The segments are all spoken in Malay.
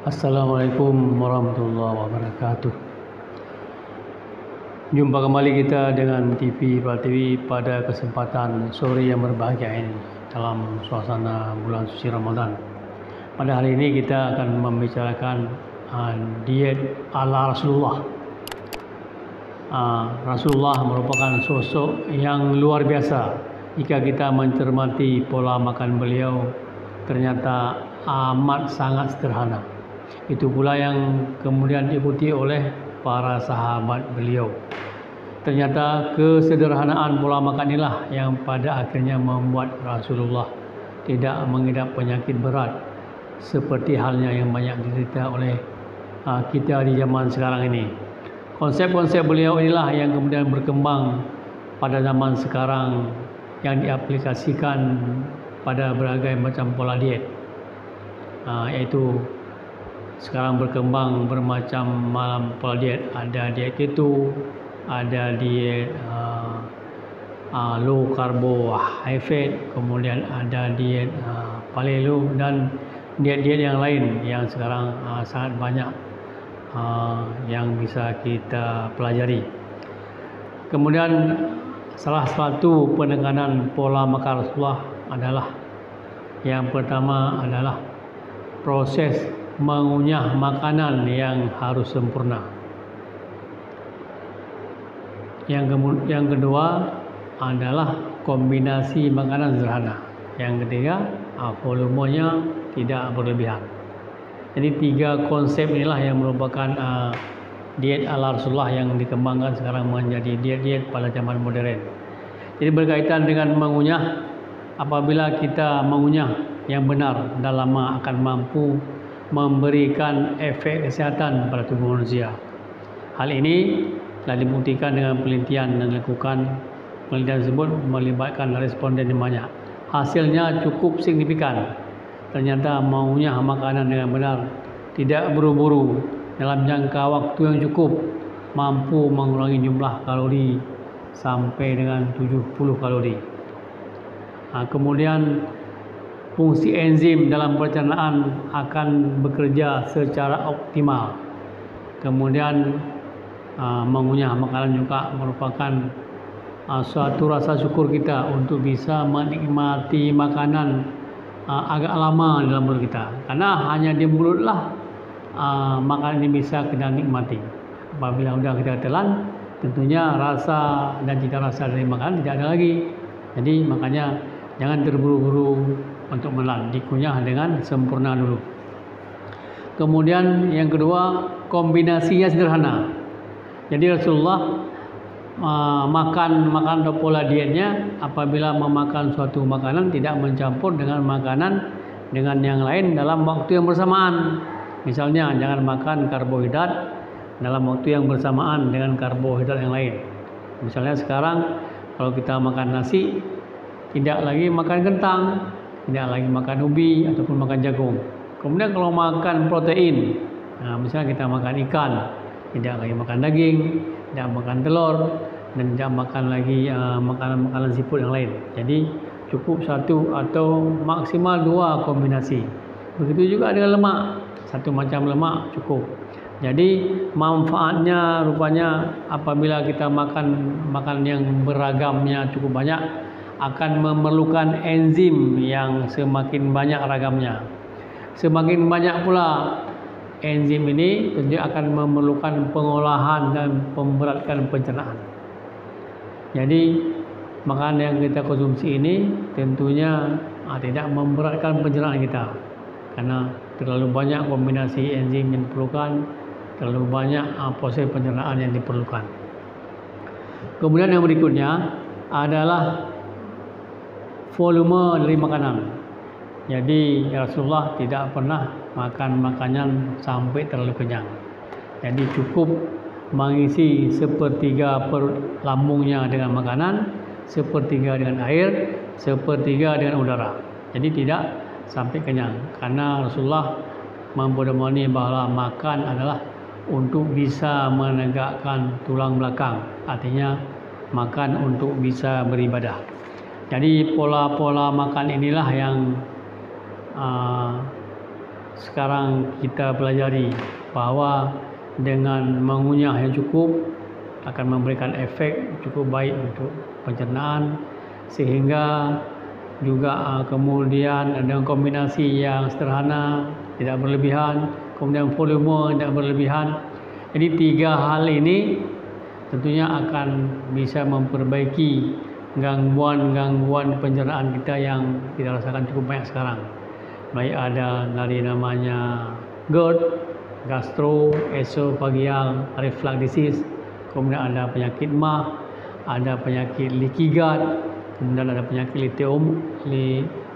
Assalamualaikum warahmatullahi wabarakatuh. Jumpa kembali kita dengan TV Pratiwi pada kesempatan sore yang berbahagia ini dalam suasana bulan suci Ramadan. Pada hari ini kita akan membicarakan diet ala Rasulullah. Rasulullah merupakan sosok yang luar biasa. Jika kita mencermati pola makan beliau, ternyata amat sangat sederhana. Itu pula yang kemudian diikuti oleh para sahabat beliau. Ternyata kesederhanaan pola makan inilah yang pada akhirnya membuat Rasulullah tidak mengidap penyakit berat seperti halnya yang banyak diderita oleh kita di zaman sekarang ini. Konsep-konsep beliau inilah yang kemudian berkembang pada zaman sekarang yang diaplikasikan pada berbagai macam pola diet, yaitu sekarang berkembang bermacam pola diet. Ada diet keto, ada diet low carbo high fat, kemudian ada diet paleo dan diet-diet yang lain yang sekarang sangat banyak yang bisa kita pelajari. Kemudian salah satu penekanan pola makan Rasulullah adalah yang pertama adalah proses mengunyah makanan yang harus sempurna. Yang kedua adalah kombinasi makanan sederhana. Yang ketiga, volumenya tidak berlebihan. Jadi 3 konsep inilah yang merupakan diet ala Rasulullah yang dikembangkan sekarang menjadi diet-diet pada zaman modern. Jadi berkaitan dengan mengunyah, apabila kita mengunyah yang benar dan lama akan mampu memberikan efek kesehatan pada tubuh manusia. Hal ini telah dibuktikan dengan penelitian yang dilakukan. Penelitian tersebut melibatkan responden yang banyak. Hasilnya cukup signifikan. Ternyata mengunyah makanan dengan benar, tidak buru-buru, dalam jangka waktu yang cukup, mampu mengurangi jumlah kalori sampai dengan 70 kalori. Kemudian fungsi enzim dalam pencernaan akan bekerja secara optimal. Kemudian mengunyah makanan juga merupakan suatu rasa syukur kita untuk bisa menikmati makanan agak lama dalam mulut kita. Karena hanya di mulutlah makanan ini bisa kita nikmati. Apabila sudah kita telan, tentunya rasa dan cita rasa dari makanan tidak ada lagi. Jadi makanya jangan terburu-buru untuk menelan, dikunyah dengan sempurna dulu. Kemudian yang kedua, kombinasinya sederhana. Jadi Rasulullah makan atau pola dietnya, apabila memakan suatu makanan tidak mencampur dengan makanan dengan yang lain dalam waktu yang bersamaan. Misalnya jangan makan karbohidrat dalam waktu yang bersamaan dengan karbohidrat yang lain. Misalnya sekarang kalau kita makan nasi, tidak lagi makan kentang, tidak lagi makan ubi ataupun makan jagung. Kemudian kalau makan protein, misalnya kita makan ikan, tidak lagi makan daging, tidak makan telur, dan tidak makan lagi makanan-makanan seafood yang lain. Jadi cukup 1 atau maksimal 2 kombinasi. Begitu juga dengan lemak, 1 macam lemak cukup. Jadi manfaatnya rupanya apabila kita makan yang beragamnya cukup banyak, akan memerlukan enzim yang semakin banyak ragamnya. Semakin banyak pula enzim ini tentu akan memerlukan pengolahan dan memberatkan pencernaan. Jadi makanan yang kita konsumsi ini tentunya tidak memberatkan pencernaan kita, karena terlalu banyak kombinasi enzim yang diperlukan, terlalu banyak proses pencernaan yang diperlukan. Kemudian yang berikutnya adalah volume dari makanan. Jadi Rasulullah tidak pernah makan makanan sampai terlalu kenyang. Jadi cukup mengisi 1/3 perut lambungnya dengan makanan, 1/3 dengan air, 1/3 dengan udara. Jadi tidak sampai kenyang. Karena Rasulullah memperdomani bahwa makan adalah untuk bisa menegakkan tulang belakang. Artinya makan untuk bisa beribadah. Jadi pola-pola makan inilah yang sekarang kita pelajari bahwa dengan mengunyah yang cukup akan memberikan efek cukup baik untuk pencernaan, sehingga juga kemudian dengan kombinasi yang sederhana, tidak berlebihan, kemudian volume tidak berlebihan. Jadi 3 hal ini tentunya akan bisa memperbaiki gangguan-gangguan pencernaan kita yang kita rasakan cukup banyak sekarang. Baik ada dari namanya GERD, gastro, esophageal reflux disease, kemudian ada penyakit MAH, ada penyakit leaky gut, kemudian ada penyakit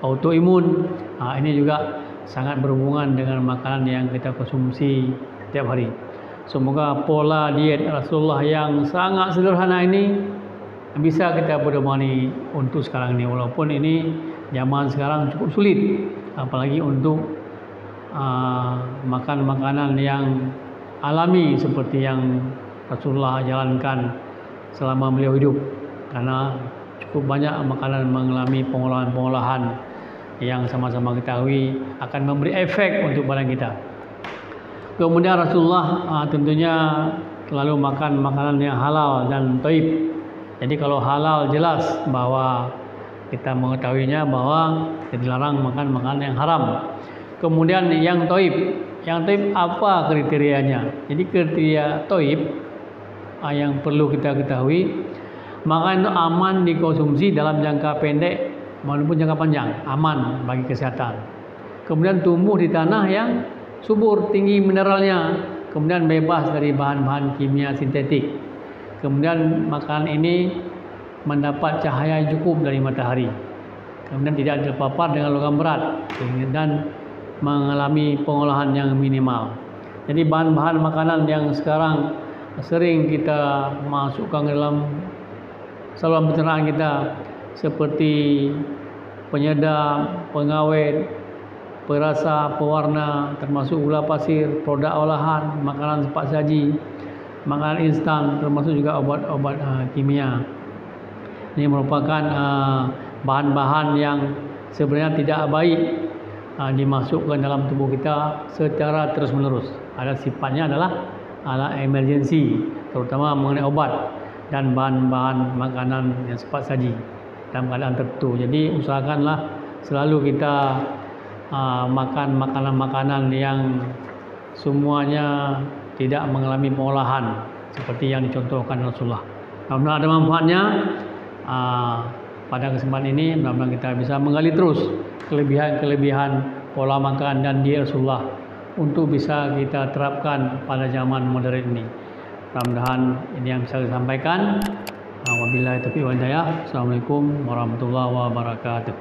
autoimun. Ini juga sangat berhubungan dengan makanan yang kita konsumsi setiap hari. Semoga pola diet Rasulullah yang sangat sederhana ini bisa kita pedomani untuk sekarang ini, walaupun ini zaman sekarang cukup sulit, apalagi untuk makan makanan yang alami seperti yang Rasulullah jalankan selama beliau hidup, karena cukup banyak makanan mengalami pengolahan-pengolahan yang sama-sama ketahui akan memberi efek untuk badan kita. Kemudian Rasulullah tentunya selalu makan makanan yang halal dan thayyib. Jadi kalau halal jelas bahwa kita mengetahuinya bahwa kita dilarang makan makanan yang haram. Kemudian yang thayyib apa kriterianya? Jadi kriteria thayyib yang perlu kita ketahui, makanan itu aman dikonsumsi dalam jangka pendek maupun jangka panjang, aman bagi kesehatan. Kemudian tumbuh di tanah yang subur, tinggi mineralnya, kemudian bebas dari bahan-bahan kimia sintetik. Kemudian makanan ini mendapat cahaya yang cukup dari matahari, kemudian tidak terpapar dengan logam berat dan mengalami pengolahan yang minimal. Jadi bahan-bahan makanan yang sekarang sering kita masukkan ke dalam saluran pencernaan kita seperti penyedap, pengawet, perasa, pewarna, termasuk gula pasir, produk olahan, makanan cepat saji, makanan instan, termasuk juga obat-obat kimia. Ini merupakan bahan-bahan yang sebenarnya tidak baik dimasukkan dalam tubuh kita secara terus-menerus. Ada sifatnya adalah emergency, terutama mengenai obat dan bahan-bahan makanan yang cepat saji dalam keadaan tertentu. Jadi usahakanlah selalu kita makan makanan-makanan yang semuanya tidak mengalami pengolahan seperti yang dicontohkan Rasulullah. Mudah-mudahan ada manfaatnya. Pada kesempatan ini mudah-mudahan kita bisa menggali terus kelebihan-kelebihan pola makan dan diet Rasulullah untuk bisa kita terapkan pada zaman modern ini. Mudah-mudahan ini yang bisa saya sampaikan. Wabillahi taufiq wal hidayah. Assalamualaikum warahmatullahi wabarakatuh.